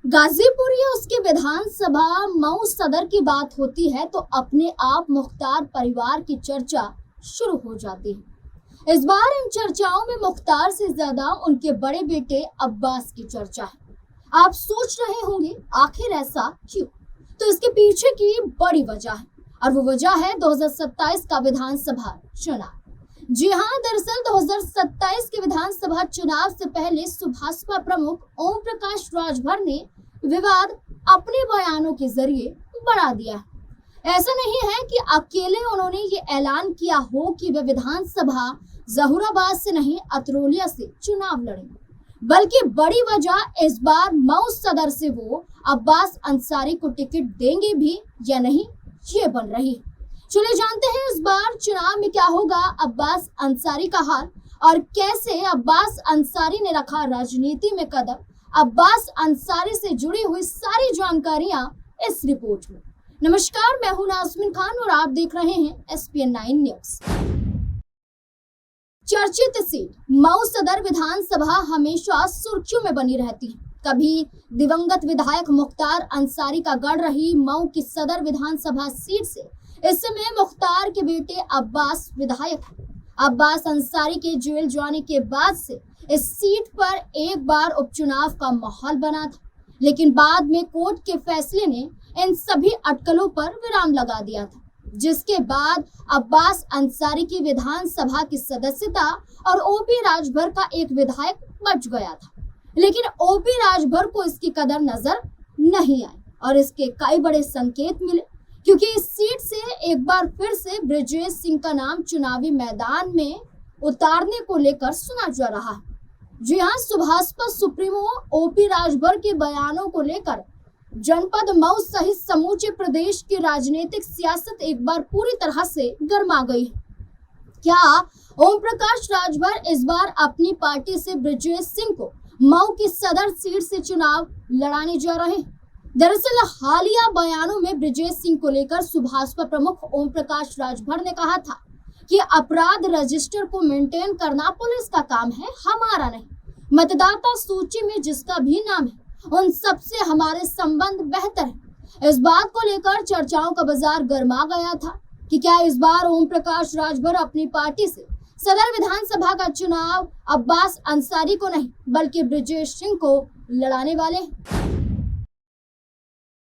गाजीपुर या उसकी विधानसभा मऊ सदर की बात होती है तो अपने आप मुख्तार परिवार की चर्चा शुरू हो जाती है। इस बार इन चर्चाओं में मुख्तार से ज्यादा उनके बड़े बेटे अब्बास की चर्चा है। आप सोच रहे होंगे आखिर ऐसा क्यों? तो इसके पीछे की बड़ी वजह है और वो वजह है 2027 का विधानसभा चुनाव। जी हाँ, दरअसल 2027 के विधानसभा चुनाव से पहले सुभाषपा प्रमुख ओम प्रकाश राजभर ने विवाद अपने बयानों के जरिए बढ़ा दिया है। ऐसा नहीं है कि अकेले उन्होंने ये ऐलान किया हो कि वे विधानसभा जहूराबाद से नहीं अतरौलिया से चुनाव लड़ेंगे, बल्कि बड़ी वजह इस बार मऊ सदर से वो अब्बास अंसारी को टिकट देंगे भी या नहीं, ये बन रही है। चलिए जानते हैं इस बार चुनाव में क्या होगा अब्बास अंसारी का हाल और कैसे अब्बास अंसारी ने रखा राजनीति में कदम। अब्बास अंसारी से जुड़ी हुई सारी जानकारियां इस रिपोर्ट में। नमस्कार, मैं हूं नाज़मीन खान और आप देख रहे हैं SPN 9 न्यूज। चर्चित सीट मऊ सदर विधानसभा हमेशा सुर्खियों में बनी रहती है। कभी दिवंगत विधायक मुख्तार अंसारी का गढ़ रही मऊ की सदर विधानसभा सीट से इस समय मुख्तार के बेटे अब्बास विधायक हैं। अब्बास अंसारी के जेल जाने के बाद से इस सीट पर एक बार उपचुनाव का माहौल बना था, लेकिन बाद में कोर्ट के फैसले ने इन सभी अटकलों पर विराम लगा दिया था, जिसके बाद अब्बास अंसारी की विधानसभा की सदस्यता और ओपी राजभर का एक विधायक बच गया था। लेकिन ओपी राजभर को इसकी कदर नजर नहीं आई और इसके कई बड़े संकेत मिले, क्योंकि इस सीट से एक बार फिर से ब्रजेश सिंह का नाम चुनावी मैदान में उतारने को लेकर सुना जा रहा है। जी हाँ, सुभाषपा सुप्रीमो ओपी राजभर के बयानों को लेकर जनपद मऊ सहित समूचे प्रदेश की राजनीतिक सियासत एक बार पूरी तरह से गर्मा गई है। क्या ओम प्रकाश राजभर इस बार अपनी पार्टी से ब्रजेश सिंह को मऊ की सदर सीट से चुनाव लड़ाने जा रहे हैं? दरअसल हालिया बयानों में ब्रजेश सिंह को लेकर सुभाषपा प्रमुख ओम प्रकाश राजभर ने कहा था कि अपराध रजिस्टर को मेंटेन करना पुलिस का काम है, हमारा नहीं। मतदाता सूची में जिसका भी नाम है उन सबसे हमारे संबंध बेहतर है। इस बात को लेकर चर्चाओं का बाजार गर्मा गया था कि क्या इस बार ओम प्रकाश राजभर अपनी पार्टी से सदर विधानसभा का चुनाव अब्बास अंसारी को नहीं बल्कि ब्रजेश सिंह को लड़ाने वाले हैं।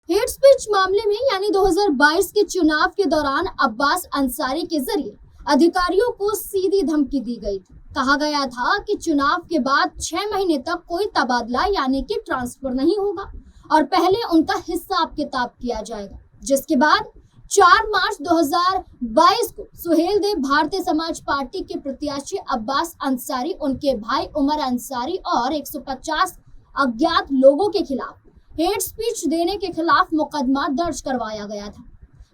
हेट स्पीच मामले में यानी 2022 के चुनाव के दौरान अब्बास अंसारी के जरिए अधिकारियों को सीधी धमकी दी गई थी। कहा गया था कि चुनाव के बाद 6 महीने तक कोई तबादला यानी कि ट्रांसफर नहीं होगा और पहले उनका हिसाब किताब किया जाएगा, जिसके बाद 4 मार्च 2022 को सुहेल देव भारतीय समाज पार्टी के प्रत्याशी अब्बास अंसारी, उनके भाई उमर अंसारी और 150 अज्ञात लोगों के खिलाफ हेट स्पीच देने के खिलाफ मुकदमा दर्ज करवाया गया था।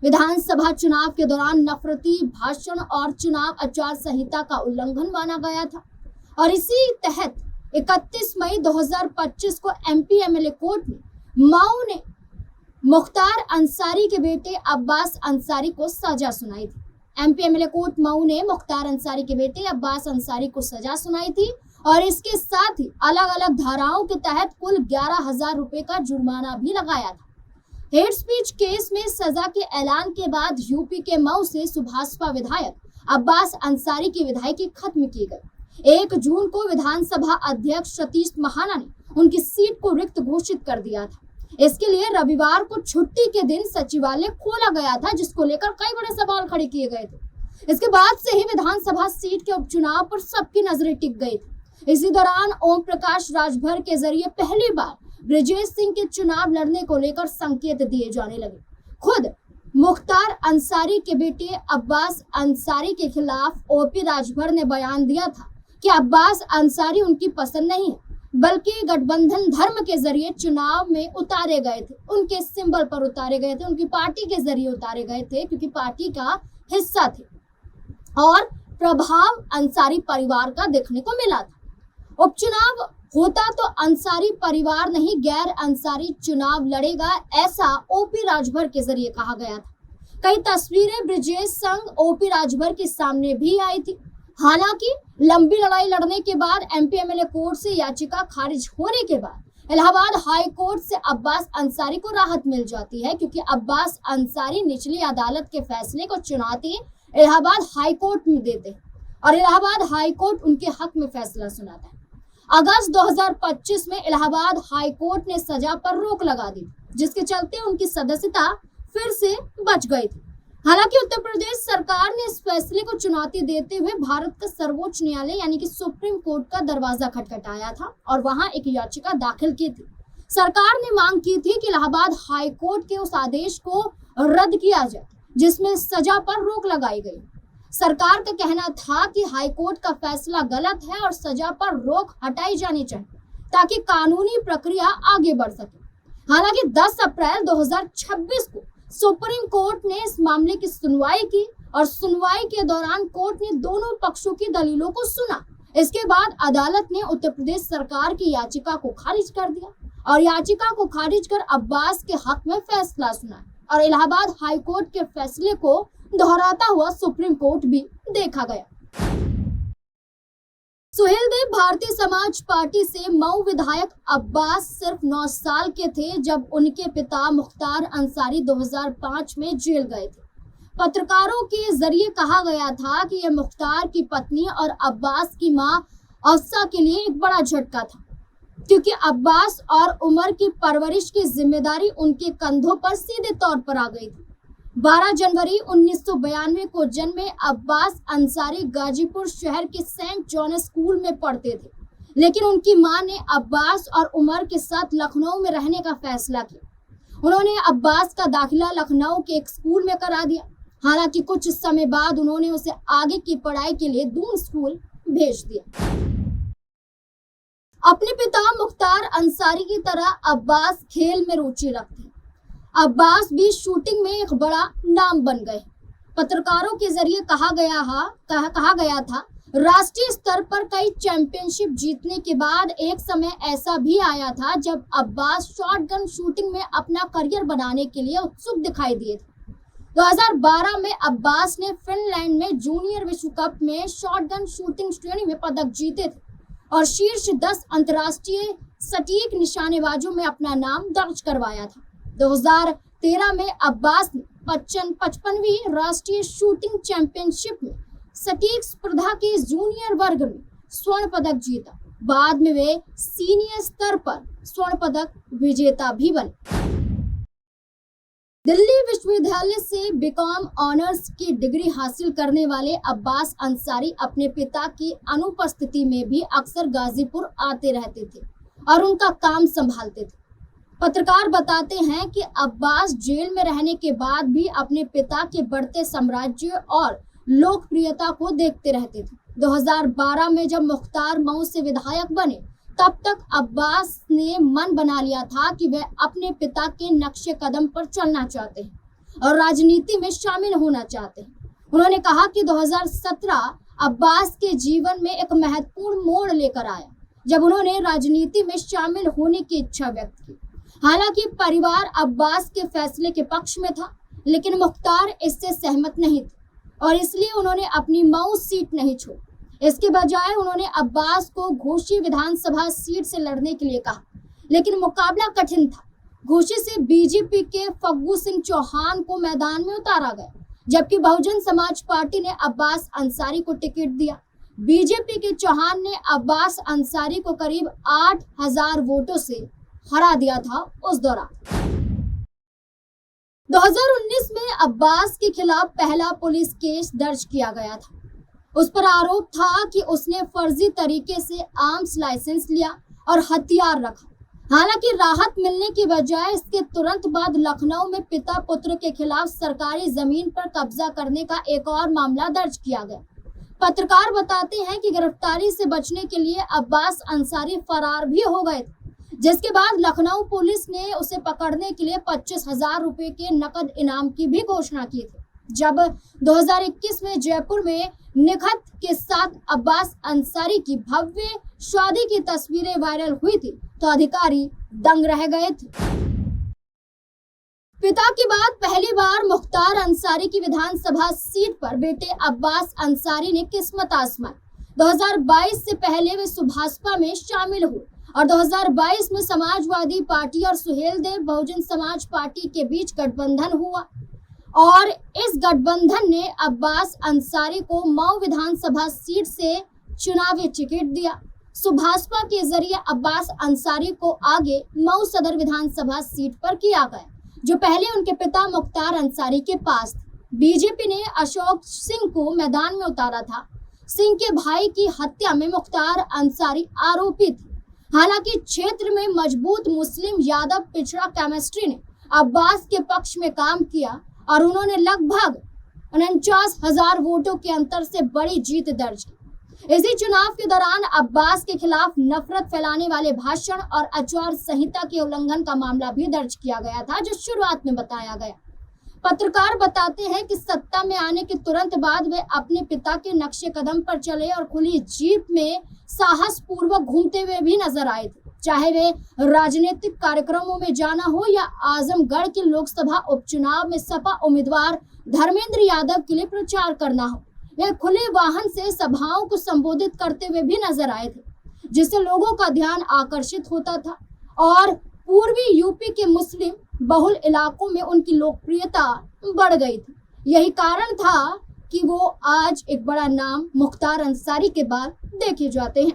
विधानसभा चुनाव के दौरान नफरती भाषण और चुनाव आचार संहिता का उल्लंघन माना गया था और इसी तहत 31 मई 2025 को MP MLA कोर्ट में मऊ ने मुख्तार अंसारी के बेटे अब्बास अंसारी को सजा सुनाई थी। MP MLA कोर्ट मऊ ने मुख्तार अंसारी के बेटे अब्बास अंसारी को सजा सुनाई थी और इसके साथ ही अलग अलग धाराओं के तहत कुल 11,000 रुपए का जुर्माना भी लगाया था। हेट स्पीच केस में सजा के ऐलान के बाद यूपी के मऊ से सुभाषपा विधायक अब्बास अंसारी की विधायकी खत्म की गई। 1 जून को विधानसभा अध्यक्ष सतीश महाना ने उनकी सीट को रिक्त घोषित कर दिया था। इसके लिए रविवार को छुट्टी के दिन सचिवालय खोला गया था, जिसको लेकर कई बड़े सवाल खड़े किए गए थे। इसके बाद से ही विधानसभा सीट के उपचुनाव पर सबकी नजरें टिक गई थी। इसी दौरान ओम प्रकाश राजभर के जरिए पहली बार ब्रजेश सिंह के चुनाव लड़ने को लेकर संकेत दिए जाने लगे। खुद मुख्तार अंसारी के बेटे अब्बास अंसारी के खिलाफ ओपी राजभर ने बयान दिया था कि अब्बास अंसारी उनकी पसंद नहीं है, बल्कि गठबंधन धर्म के जरिए चुनाव में उतारे गए थे, उनके सिंबल पर उतारे गए थे, उनकी पार्टी के जरिए उतारे गए थे क्योंकि पार्टी का हिस्सा थे और प्रभाव अंसारी परिवार का देखने को मिला था। उपचुनाव होता तो अंसारी परिवार नहीं गैर अंसारी चुनाव लड़ेगा, ऐसा ओपी राजभर के जरिए कहा गया था। कई तस्वीरें ब्रजेश संग ओपी राजभर के सामने भी आई थी। हालांकि लंबी लड़ाई लड़ने के बाद MP MLA कोर्ट से याचिका खारिज होने के बाद इलाहाबाद हाई कोर्ट से अब्बास अंसारी को राहत मिल जाती है, क्योंकि अब्बास अंसारी निचली अदालत के फैसले को चुनौती इलाहाबाद हाई कोर्ट में देते हैं और इलाहाबाद हाई कोर्ट उनके हक में फैसला सुनाता है। अगस्त 2025 में इलाहाबाद हाई कोर्ट ने सजा पर रोक लगा दी, जिसके चलते उनकी सदस्यता फिर से बच गई थी। हालांकि उत्तर प्रदेश सरकार ने इस फैसले को चुनौती देते हुए भारत का सर्वोच्च न्यायालय यानी कि सुप्रीम कोर्ट का दरवाजा खटखटाया था और वहां एक याचिका दाखिल की थी। सरकार ने मांग की थी कि इलाहाबाद हाई कोर्ट के उस आदेश को रद्द किया जाए जिसमें सजा पर रोक लगाई गई। सरकार का कहना था कि हाई कोर्ट का फैसला गलत है और सजा पर रोक हटाई जानी चाहिए ताकि कानूनी प्रक्रिया आगे बढ़ सके। हालांकि 10 अप्रैल 2026 को सुप्रीम कोर्ट ने इस मामले की सुनवाई की और सुनवाई के दौरान कोर्ट ने दोनों पक्षों की दलीलों को सुना। इसके बाद अदालत ने उत्तर प्रदेश सरकार की याचिका को खारिज कर दिया और याचिका को खारिज कर अब्बास के हक में फैसला सुनाया और इलाहाबाद हाई कोर्ट के फैसले को दोहराता हुआ सुप्रीम कोर्ट भी देखा गया। सुहेलदेव भारतीय समाज पार्टी से मऊ विधायक अब्बास सिर्फ 9 साल के थे जब उनके पिता मुख्तार अंसारी 2005 में जेल गए थे। पत्रकारों के जरिए कहा गया था कि यह मुख्तार की पत्नी और अब्बास की मां अफसा के लिए एक बड़ा झटका था, क्योंकि अब्बास और उमर की परवरिश की जिम्मेदारी उनके कंधों पर सीधे तौर पर आ गई थी। 12 जनवरी 1992 को जन्मे अब्बास अंसारी गाजीपुर शहर के सेंट जॉन स्कूल में पढ़ते थे, लेकिन उनकी मां ने अब्बास और उमर के साथ लखनऊ में रहने का फैसला किया। उन्होंने अब्बास का दाखिला लखनऊ के एक स्कूल में करा दिया। हालांकि कुछ समय बाद उन्होंने उसे आगे की पढ़ाई के लिए दून स्कूल भेज दिया। अपने पिता मुख्तार अंसारी की तरह अब्बास खेल में रुचि रखते। अब्बास भी शूटिंग में एक बड़ा नाम बन गए। पत्रकारों के जरिए कहा गया था राष्ट्रीय स्तर पर कई चैंपियनशिप जीतने के बाद एक समय ऐसा भी आया था जब अब्बास शॉटगन शूटिंग में अपना करियर बनाने के लिए उत्सुक दिखाई दिए थे। 2012 में अब्बास ने फिनलैंड में जूनियर विश्व कप में शॉटगन शूटिंग श्रेणी में पदक जीते थे और शीर्ष 10 अंतर्राष्ट्रीय सटीक निशानेबाजों में अपना नाम दर्ज करवाया था। 2013 में अब्बास ने 55वीं राष्ट्रीय शूटिंग चैंपियनशिप में सटीक स्पर्धा के जूनियर वर्ग में स्वर्ण पदक जीता। बाद में वे सीनियर स्तर पर स्वर्ण पदक विजेता भी बने। दिल्ली विश्वविद्यालय से बीकॉम ऑनर्स की डिग्री हासिल करने वाले अब्बास अंसारी अपने पिता की अनुपस्थिति में भी अक्सर गाजीपुर आते रहते थे और उनका काम संभालते थे। पत्रकार बताते हैं कि अब्बास जेल में रहने के बाद भी अपने पिता के बढ़ते साम्राज्य और लोकप्रियता को देखते रहते थे। 2012 में जब मुख्तार मऊ से विधायक बने, तब तक अब्बास ने मन बना लिया था कि वह अपने पिता के नक्शे कदम पर चलना चाहते हैं और राजनीति में शामिल होना चाहते हैं। उन्होंने कहा कि 2017 अब्बास के जीवन में एक महत्वपूर्ण मोड़ लेकर आया जब उन्होंने राजनीति में शामिल होने की इच्छा व्यक्त की। हालांकि परिवार अब्बास के फैसले के पक्ष में था, लेकिन मुख्तार इससे सहमत नहीं थे और इसलिए उन्होंने अपनी मऊ सीट नहीं छोड़ी। इसके बजाय उन्होंने अब्बास को घोसी विधानसभा सीट से लड़ने के लिए कहा, लेकिन मुकाबला कठिन था। घोसी से बीजेपी के फग्गू सिंह चौहान को मैदान में उतारा गया, जबकि बहुजन समाज पार्टी ने अब्बास अंसारी को टिकट दिया। बीजेपी के चौहान ने अब्बास अंसारी को करीब 8,000 वोटों से हरा दिया था। उस दौरान 2019 में अब्बास के खिलाफ पहला पुलिस केस दर्ज किया गया था। उस पर आरोप था कि उसने फर्जी तरीके से आर्म्स लाइसेंस लिया और हथियार रखा। हालांकि राहत मिलने की बजाय इसके तुरंत बाद लखनऊ में पिता पुत्र के खिलाफ सरकारी जमीन पर कब्जा करने का एक और मामला दर्ज किया गया। पत्रकार बताते हैं कि गिरफ्तारी से बचने के लिए अब्बास अंसारी फरार भी हो गए थे, जिसके बाद लखनऊ पुलिस ने उसे पकड़ने के लिए 25,000 रुपए के नकद इनाम की भी घोषणा की थी। जब 2021 में जयपुर में निखत के साथ अब्बास अंसारी की भव्य शादी की तस्वीरें वायरल हुई थी तो अधिकारी दंग रह गए थे। पिता के बाद पहली बार मुख्तार अंसारी की विधानसभा सीट पर बेटे अब्बास अंसारी ने किस्मत आजमाई। 2022 से पहले वे सुभाषपा में शामिल हुए और 2022 में समाजवादी पार्टी और सुहेलदेव बहुजन समाज पार्टी के बीच गठबंधन हुआ और इस गठबंधन ने अब्बास अंसारी को मऊ विधानसभा सीट से चुनावी टिकट दिया। भाजपा के जरिए अब्बास अंसारी को आगे मऊ सदर विधानसभा सीट पर किया गया, जो पहले उनके पिता मुख्तार अंसारी के पास थी। बीजेपी ने अशोक सिंह को मैदान में उतारा था। सिंह के भाई की हत्या में मुख्तार अंसारी आरोपी थे। हालांकि क्षेत्र में मजबूत मुस्लिम यादव पिछड़ा केमिस्ट्री ने अब्बास के पक्ष में काम किया और उन्होंने लगभग 49,000 वोटों के अंतर से बड़ी जीत दर्ज की। इसी चुनाव के दौरान अब्बास के खिलाफ नफरत फैलाने वाले भाषण और आचार संहिता के उल्लंघन का मामला भी दर्ज किया गया था, जो शुरुआत में बताया गया। पत्रकार बताते हैं कि सत्ता में आने के तुरंत बाद वे अपने पिता के नक्शे कदम पर चले और खुली जीप में साहस पूर्वक घूमते हुए भी नजर आए थे। चाहे वे राजनीतिक कार्यक्रमों में जाना हो या आजमगढ़ के लोकसभा उपचुनाव में सपा उम्मीदवार धर्मेंद्र यादव के लिए प्रचार करना हो, वे खुले वाहन से सभाओं को संबोधित करते हुए भी नजर आए थे, जिससे लोगों का ध्यान आकर्षित होता था और पूर्वी यूपी के मुस्लिम बहुल इलाकों में उनकी लोकप्रियता बढ़ गई थी। यही कारण था कि वो आज एक बड़ा नाम मुख्तार अंसारी के बाद देखे जाते हैं।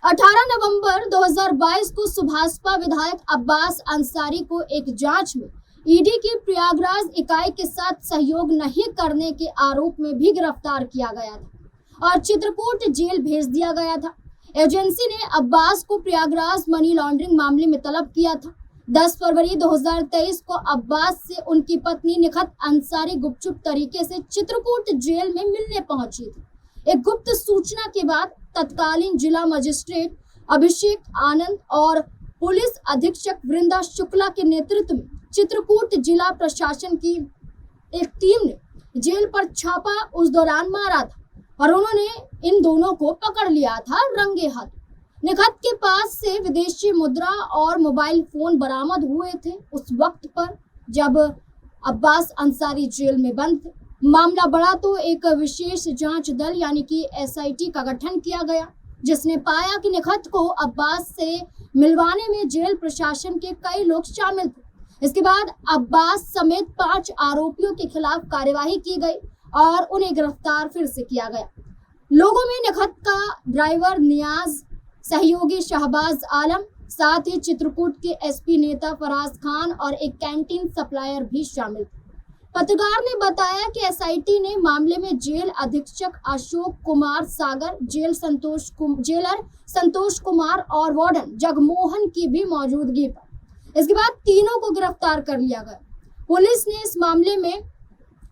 18 नवंबर 2022 को भाजपा विधायक अब्बास अंसारी को एक जांच में ईडी की प्रयागराज इकाई के साथ सहयोग नहीं करने के आरोप में भी गिरफ्तार किया गया था और चित्रकूट जेल भेज दिया गया था। एजेंसी ने अब्बास को प्रयागराज मनी लॉन्ड्रिंग मामले में तलब किया था। 10 फरवरी 2023 को अब्बास से उनकी पत्नी निखत अंसारी गुपचुप तरीके से चित्रकूट जेल में मिलने पहुंची थी। एक गुप्त सूचना के बाद तत्कालीन जिला मजिस्ट्रेट अभिषेक आनंद और पुलिस अधीक्षक वृंदा शुक्ला के नेतृत्व में चित्रकूट जिला प्रशासन की एक टीम ने जेल पर छापा उस दौरान मारा था और उन्होंने इन दोनों को पकड़ लिया था रंगे हाथ। निखत के पास से विदेशी मुद्रा और मोबाइल फोन बरामद हुए थे उस वक्त पर जब अब्बास अंसारी जेल में बंद थे। मामला बढ़ा तो एक विशेष जांच दल यानी कि SIT का गठन किया गया, जिसने पाया कि निखत को अब्बास से मिलवाने में जेल प्रशासन के कई लोग शामिल थे। इसके बाद अब्बास समेत 5 आरोपियों के खिलाफ कार्यवाही की गई और उन्हें गिरफ्तार फिर से किया गया। लोगों में निखत का ड्राइवर नियाज, सहयोगी शहबाज आलम, साथ ही चित्रकूट के SP नेता फराज खान और एक कैंटीन सप्लायर भी शामिल थे। पत्रकार ने बताया कि SIT ने मामले में जेल अधीक्षक अशोक कुमार सागर, जेलर संतोष कुमार और वार्डन जगमोहन की भी मौजूदगी पर इसके बाद तीनों को गिरफ्तार कर लिया गया। पुलिस ने इस मामले में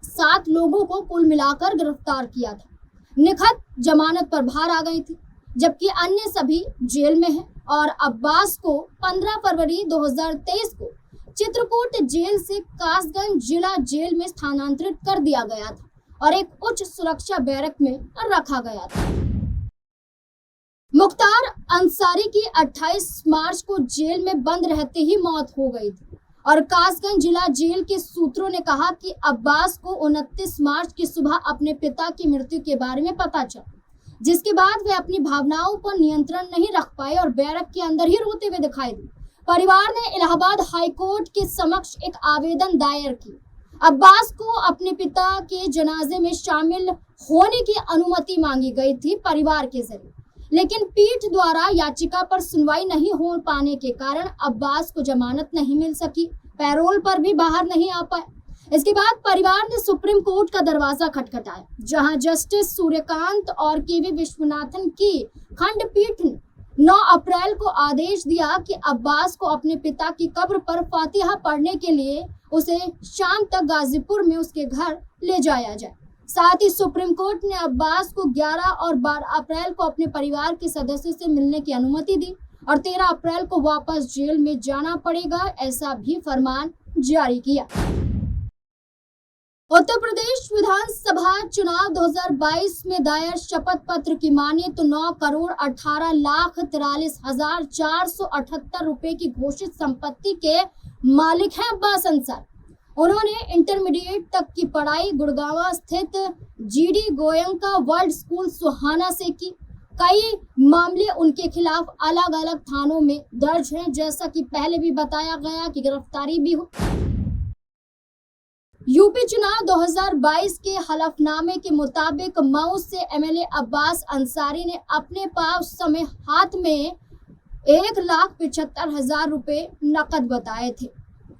7 लोगों को कुल मिलाकर गिरफ्तार किया था। निखत जमानत पर बाहर आ गई थी, जबकि अन्य सभी जेल में हैं और अब्बास को 15 फरवरी 2023 को चित्रकूट जेल से कासगंज जिला जेल में स्थानांतरित कर दिया गया था और एक उच्च सुरक्षा बैरक में रखा गया था। मुख्तार अंसारी की 28 मार्च को जेल में बंद रहते ही मौत हो गई थी और कासगंज जिला जेल के सूत्रों ने कहा कि अब्बास को 29 मार्च की सुबह अपने पिता की मृत्यु के बारे में पता चला, जिसके बाद वे अपनी भावनाओं पर नियंत्रण नहीं रख पाए और बैरक के अंदर ही रोते हुए दिखाई दिए। परिवार ने इलाहाबाद हाईकोर्ट के समक्ष एक आवेदन दायर की। अब्बास को अपने पिता के जनाजे में शामिल होने की अनुमति मांगी गई थी परिवार के जरिए, लेकिन पीठ द्वारा याचिका पर सुनवाई नहीं हो पाने के कारण अब्बास को जमानत नहीं मिल सकी, पैरोल पर भी बाहर नहीं आ पाए। इसके बाद परिवार ने सुप्रीम कोर्ट का दरवाजा खटखटाया, जहां जस्टिस सूर्यकांत और KV विश्वनाथन की खंडपीठ ने 9 अप्रैल को आदेश दिया कि अब्बास को अपने पिता की कब्र पर फातिहा पढ़ने के लिए उसे शाम तक गाजीपुर में उसके घर ले जाया जाए। साथ ही सुप्रीम कोर्ट ने अब्बास को 11 और 12 अप्रैल को अपने परिवार के सदस्यों से मिलने की अनुमति दी और 13 अप्रैल को वापस जेल में जाना पड़ेगा, ऐसा भी फरमान जारी किया। उत्तर प्रदेश विधानसभा चुनाव 2022 में दायर शपथ पत्र की माने तो 9,18,43,478 रुपए की घोषित संपत्ति के मालिक हैं अब्बास अंसारी। उन्होंने इंटरमीडिएट तक की पढ़ाई गुड़गांव स्थित GD गोयंका वर्ल्ड स्कूल सुहाना से की। कई मामले उनके खिलाफ अलग अलग थानों में दर्ज हैं। जैसा कि पहले भी बताया गया कि गिरफ्तारी भी हुई। यूपी चुनाव 2022 के हलफनामे के मुताबिक मऊ से एमएलए अब्बास अंसारी ने अपने पास उस समय हाथ में 1,75,000 रुपए नकद बताए थे।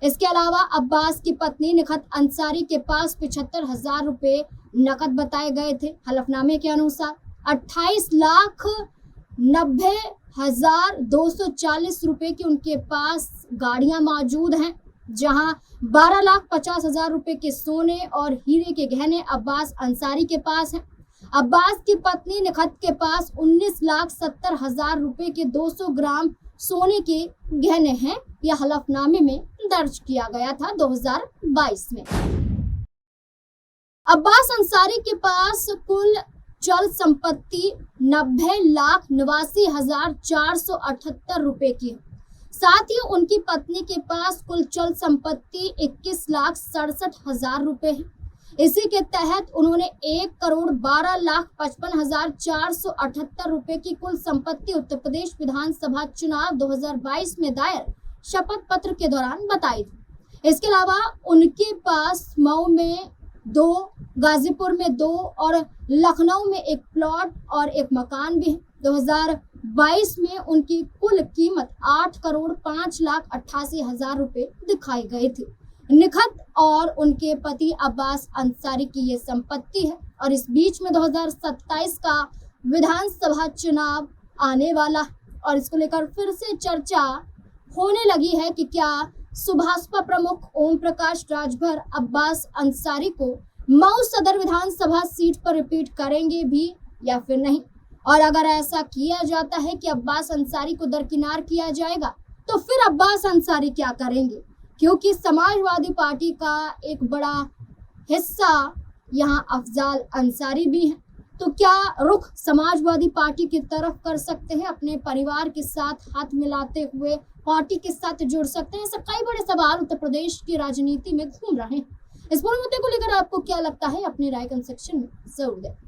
इसके अलावा अब्बास की पत्नी निखत अंसारी के पास 75,000 रुपए नकद बताए गए थे। हलफनामे के अनुसार 28,90,240 रुपए की उनके पास गाड़ियां मौजूद हैं, जहां 12,50,000 रुपए के सोने और हीरे के गहने अब्बास अंसारी के पास हैं। अब्बास की पत्नी निखत के पास 19,70,000 रुपए के 200 ग्राम सोने के गहने हैं। यह हलफनामे में दर्ज किया गया था 2022 में। अब्बास अंसारी के पास कुल चल संपत्ति 90,89,478 रुपए की है। साथ ही उनकी पत्नी के पास कुल चल संपत्ति 21,67,000 रुपए है। इसी के तहत उन्होंने 1,12,55,478 रुपए की कुल संपत्ति उत्तर प्रदेश विधानसभा चुनाव 2022 में दायर शपथ पत्र के दौरान बताई थी। इसके अलावा उनके पास मऊ में 2, गाजीपुर में 2 और लखनऊ में 1 प्लॉट और 1 मकान भी है। 2022 में उनकी कुल कीमत 8,05,88,000 रुपए दिखाई गई थी। निखत और उनके पति अब्बास अंसारी की ये संपत्ति है। और इस बीच में 2027 का विधानसभा चुनाव आने वाला है और इसको लेकर फिर से चर्चा होने लगी है कि क्या सुभाषपा प्रमुख ओम प्रकाश राजभर अब्बास अंसारी को मऊ सदर विधानसभा सीट पर रिपीट करेंगे भी या फिर नहीं। और अगर ऐसा किया जाता है कि अब्बास अंसारी को दरकिनार किया जाएगा तो फिर अब्बास अंसारी क्या करेंगे, क्योंकि समाजवादी पार्टी का एक बड़ा हिस्सा यहाँ अफजाल अंसारी भी है। तो क्या रुख समाजवादी पार्टी की तरफ कर सकते हैं, अपने परिवार के साथ हाथ मिलाते हुए पार्टी के साथ जुड़ सकते हैं? ऐसे कई बड़े सवाल उत्तर प्रदेश की राजनीति में घूम रहे हैं। इस पूरे मुद्दे को लेकर आपको क्या लगता है, अपनी राय कमेंट सेक्शन में जरूर दें।